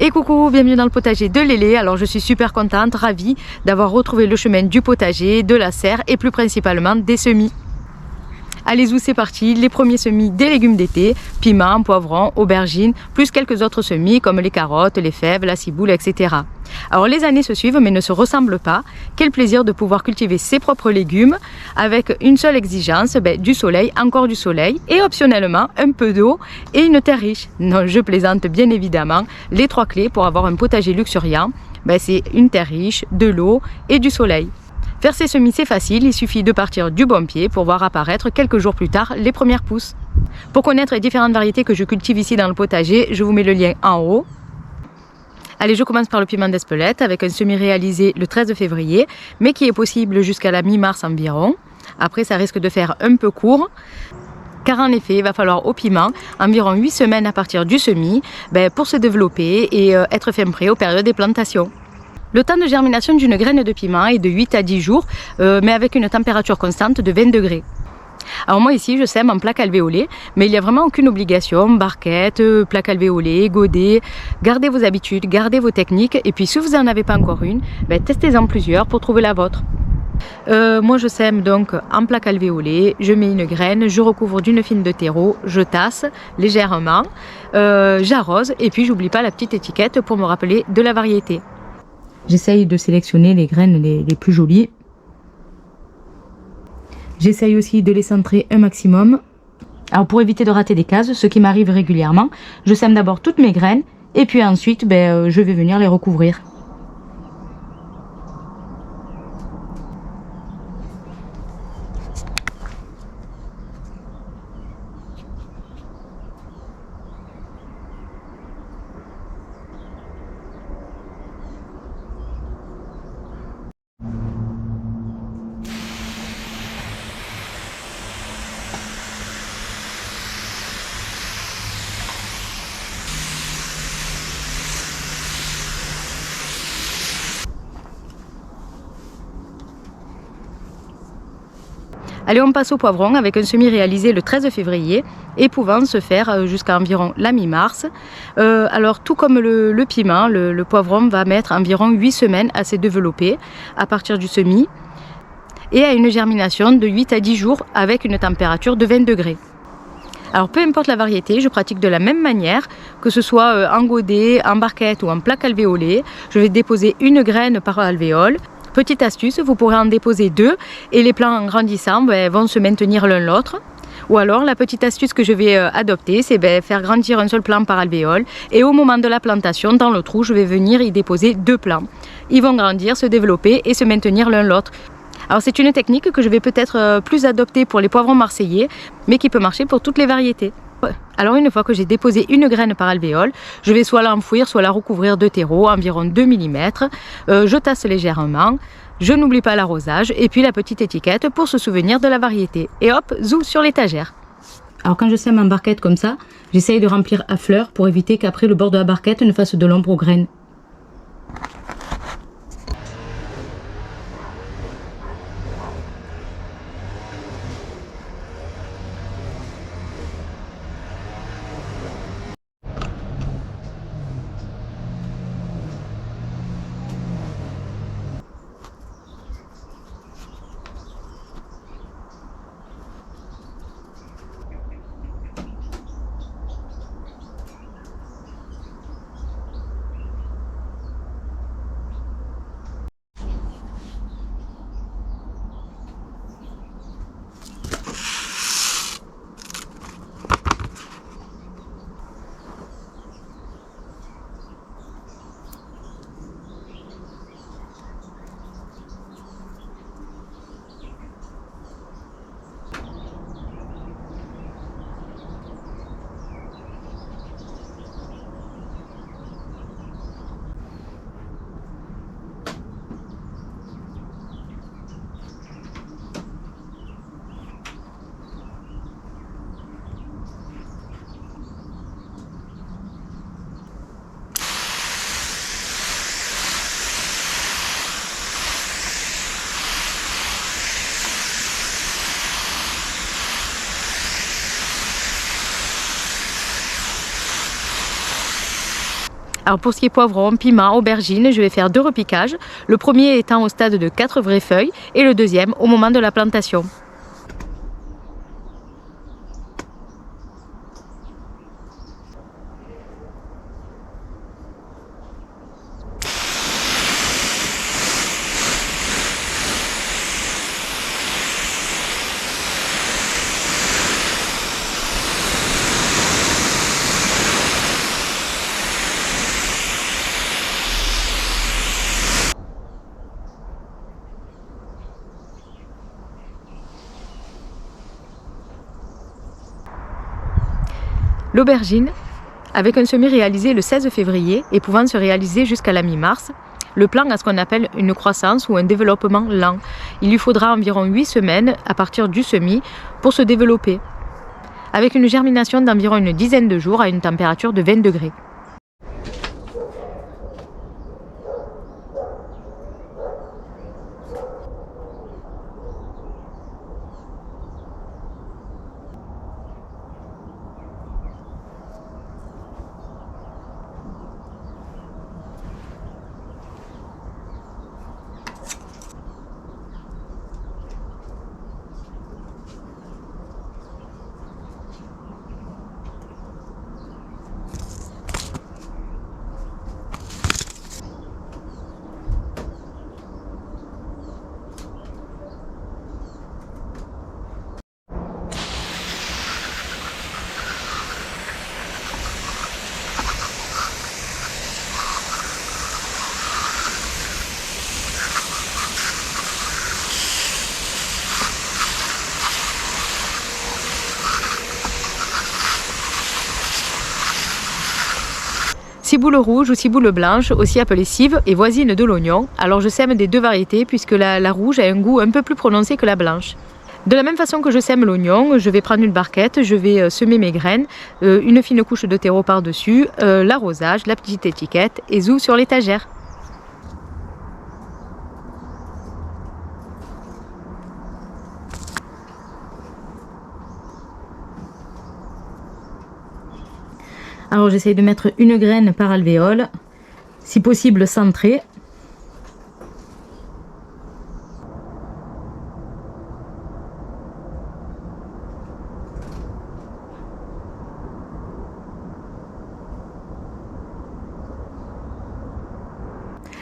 Et coucou, bienvenue dans le potager de Lélé. Alors je suis super contente, ravie d'avoir retrouvé le chemin du potager, de la serre et plus principalement des semis. Allez zou, c'est parti, les premiers semis des légumes d'été, piments, poivrons, aubergines, plus quelques autres semis comme les carottes, les fèves, la ciboule, etc. Alors les années se suivent mais ne se ressemblent pas. Quel plaisir de pouvoir cultiver ses propres légumes avec une seule exigence, du soleil, encore du soleil et optionnellement un peu d'eau et une terre riche. Non, je plaisante bien évidemment. Les trois clés pour avoir un potager luxuriant, c'est une terre riche, de l'eau et du soleil. Faire ces semis, c'est facile, il suffit de partir du bon pied pour voir apparaître quelques jours plus tard les premières pousses. Pour connaître les différentes variétés que je cultive ici dans le potager, je vous mets le lien en haut. Allez, je commence par le piment d'Espelette avec un semis réalisé le 13 février, mais qui est possible jusqu'à la mi-mars environ. Après, ça risque de faire un peu court, car en effet, il va falloir au piment environ 8 semaines à partir du semis pour se développer et être fin prêt aux périodes des plantations. Le temps de germination d'une graine de piment est de 8 à 10 jours, mais avec une température constante de 20 degrés. Alors moi ici, je sème en plaque alvéolée, mais il n'y a vraiment aucune obligation, barquette, plaque alvéolée, godet. Gardez vos habitudes, gardez vos techniques, et puis si vous n'en avez pas encore une, testez-en plusieurs pour trouver la vôtre. Moi je sème donc en plaque alvéolée, je mets une graine, je recouvre d'une fine de terreau, je tasse légèrement, j'arrose, et puis j'oublie pas la petite étiquette pour me rappeler de la variété. J'essaye de sélectionner les graines les plus jolies. J'essaye aussi de les centrer un maximum. Alors pour éviter de rater des cases, ce qui m'arrive régulièrement, je sème d'abord toutes mes graines et puis ensuite je vais venir les recouvrir. Allez, on passe au poivron avec un semis réalisé le 13 février et pouvant se faire jusqu'à environ la mi-mars. Alors tout comme le piment, le poivron va mettre environ 8 semaines à se développer à partir du semis et à une germination de 8 à 10 jours avec une température de 20 degrés. Alors peu importe la variété, je pratique de la même manière, que ce soit en godet, en barquette ou en plaque alvéolée. Je vais déposer une graine par alvéole. Petite astuce, vous pourrez en déposer 2 et les plants en grandissant vont se maintenir l'un l'autre. Ou alors la petite astuce que je vais adopter, c'est faire grandir un seul plant par alvéole et au moment de la plantation, dans le trou, je vais venir y déposer 2 plants. Ils vont grandir, se développer et se maintenir l'un l'autre. Alors c'est une technique que je vais peut-être plus adopter pour les poivrons marseillais, mais qui peut marcher pour toutes les variétés. Alors une fois que j'ai déposé une graine par alvéole, je vais soit l'enfouir, soit la recouvrir de terreau, environ 2 mm. Je tasse légèrement, je n'oublie pas l'arrosage et puis la petite étiquette pour se souvenir de la variété. Et hop, zou sur l'étagère. Alors quand je sème en barquette comme ça, j'essaye de remplir à fleur pour éviter qu'après le bord de la barquette ne fasse de l'ombre aux graines. Alors pour ce qui est poivron, piment, aubergine, je vais faire 2 repiquages. Le premier étant au stade de 4 vraies feuilles et le deuxième au moment de la plantation. L'aubergine, avec un semis réalisé le 16 février et pouvant se réaliser jusqu'à la mi-mars, le plan a ce qu'on appelle une croissance ou un développement lent. Il lui faudra environ 8 semaines à partir du semis pour se développer, avec une germination d'environ une dizaine de jours à une température de 20 degrés. Ciboule rouge ou ciboule blanche, aussi appelée cive, est voisine de l'oignon. Alors je sème des 2 variétés puisque la rouge a un goût un peu plus prononcé que la blanche. De la même façon que je sème l'oignon, je vais prendre une barquette, je vais semer mes graines, une fine couche de terreau par-dessus, l'arrosage, la petite étiquette et zou sur l'étagère. Alors j'essaye de mettre une graine par alvéole, si possible centrée.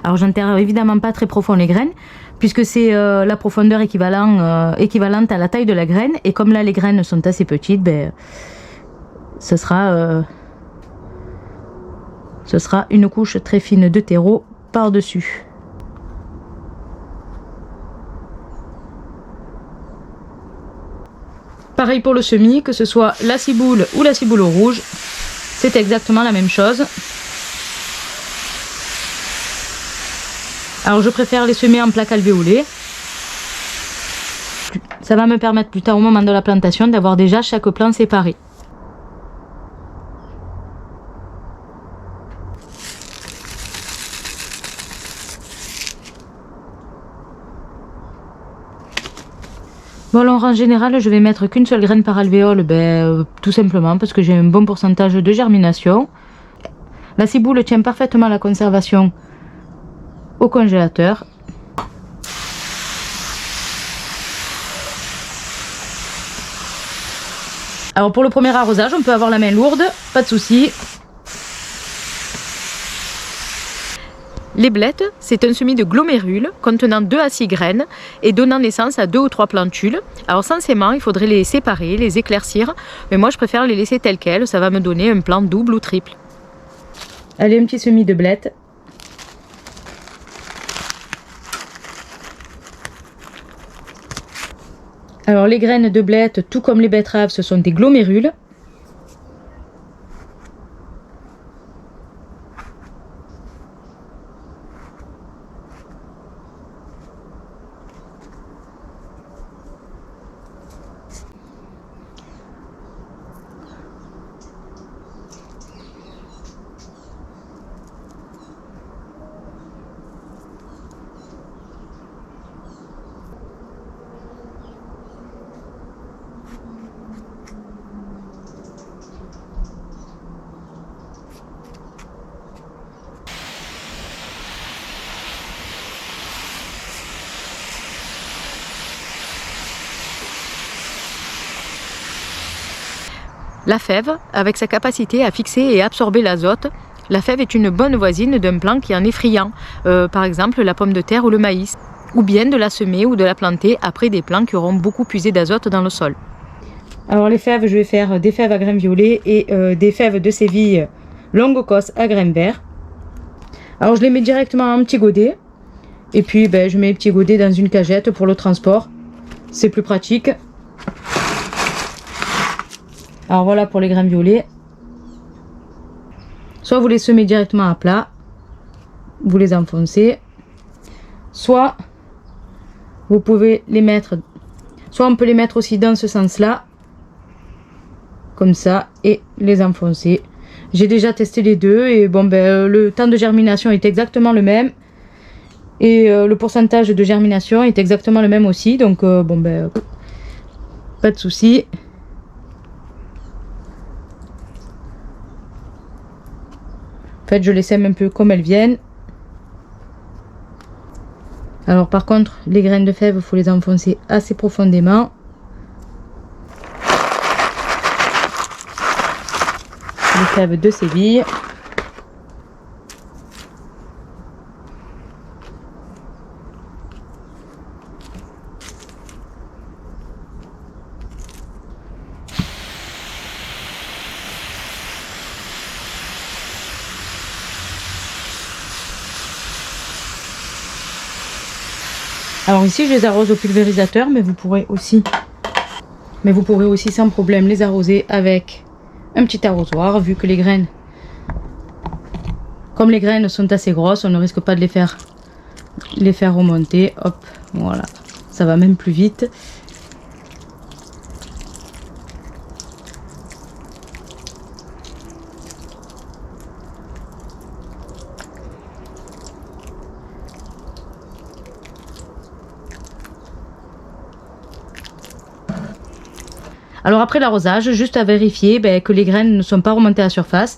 Alors j'enterre évidemment pas très profond les graines, puisque c'est la profondeur équivalente à la taille de la graine, et comme là les graines sont assez petites, ben, ce sera une couche très fine de terreau par-dessus. Pareil pour le semis, que ce soit la ciboule ou la ciboule rouge, c'est exactement la même chose. Alors je préfère les semer en plaques alvéolées. Ça va me permettre plus tard au moment de la plantation d'avoir déjà chaque plant séparé. Bon alors en général je vais mettre qu'une seule graine par alvéole, tout simplement parce que j'ai un bon pourcentage de germination. La ciboule tient parfaitement la conservation au congélateur. Alors pour le premier arrosage on peut avoir la main lourde, pas de souci. Les blettes, c'est un semis de glomérules contenant 2 à 6 graines et donnant naissance à 2 ou 3 plantules. Alors censément, il faudrait les séparer, les éclaircir, mais moi je préfère les laisser telles quelles, ça va me donner un plant double ou triple. Allez, un petit semis de blettes. Alors les graines de blettes, tout comme les betteraves, ce sont des glomérules. La fève, avec sa capacité à fixer et absorber l'azote, la fève est une bonne voisine d'un plant qui en est friand, par exemple la pomme de terre ou le maïs, ou bien de la semer ou de la planter après des plants qui auront beaucoup puisé d'azote dans le sol. Alors les fèves, je vais faire des fèves à graines violets et des fèves de Séville longue cosse à graines verts. Alors je les mets directement en petit godet et puis je mets les petits godets dans une cagette pour le transport, c'est plus pratique. Alors voilà pour les graines violets. Soit vous les semez directement à plat, vous les enfoncez, soit vous pouvez les mettre, soit on peut les mettre aussi dans ce sens-là, comme ça, et les enfoncer. J'ai déjà testé les deux et bon le temps de germination est exactement le même et le pourcentage de germination est exactement le même aussi, donc pas de souci. En fait, je les sème un peu comme elles viennent. Alors par contre, les graines de fèves, il faut les enfoncer assez profondément. Les fèves de Séville. Alors ici je les arrose au pulvérisateur, mais vous pourrez aussi sans problème les arroser avec un petit arrosoir, vu que les graines, comme les graines sont assez grosses, on ne risque pas de les faire remonter. Hop, voilà, ça va même plus vite. Alors après l'arrosage, juste à vérifier que les graines ne sont pas remontées à la surface.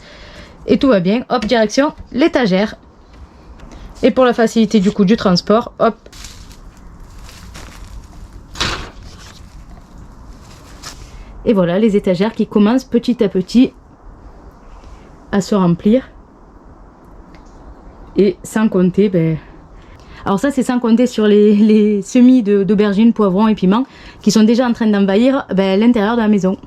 Et tout va bien, hop, direction l'étagère. Et pour la facilité du transport, hop. Et voilà les étagères qui commencent petit à petit à se remplir. Et sans compter, alors ça c'est sans compter sur les semis d'aubergines, poivrons et piments qui sont déjà en train d'envahir l'intérieur de la maison.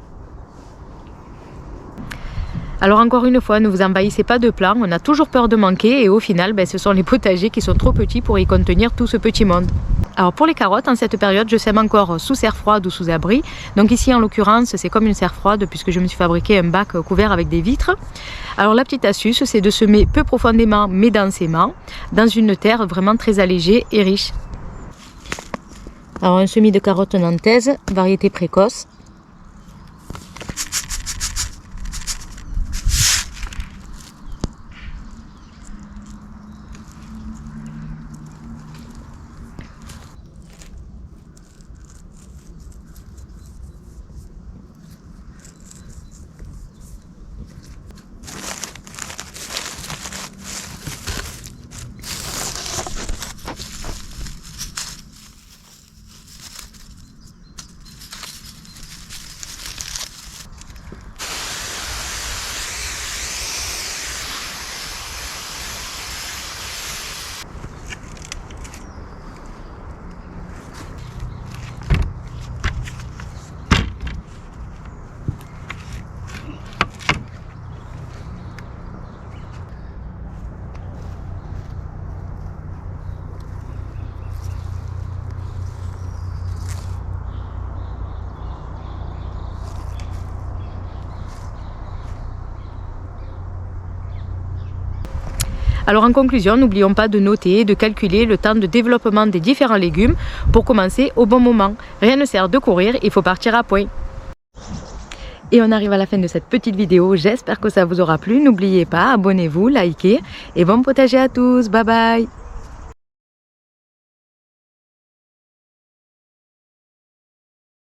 Alors encore une fois, ne vous envahissez pas de plants, on a toujours peur de manquer et au final ce sont les potagers qui sont trop petits pour y contenir tout ce petit monde. Alors pour les carottes, en cette période, je sème encore sous serre froide ou sous abri. Donc ici en l'occurrence, c'est comme une serre froide puisque je me suis fabriqué un bac couvert avec des vitres. Alors la petite astuce, c'est de semer peu profondément mais densément, dans une terre vraiment très allégée et riche. Alors un semis de carottes nantaises, variété précoce. Alors en conclusion, n'oublions pas de noter et de calculer le temps de développement des différents légumes pour commencer au bon moment. Rien ne sert de courir, il faut partir à point. Et on arrive à la fin de cette petite vidéo, j'espère que ça vous aura plu. N'oubliez pas, abonnez-vous, likez et bon potager à tous, bye bye.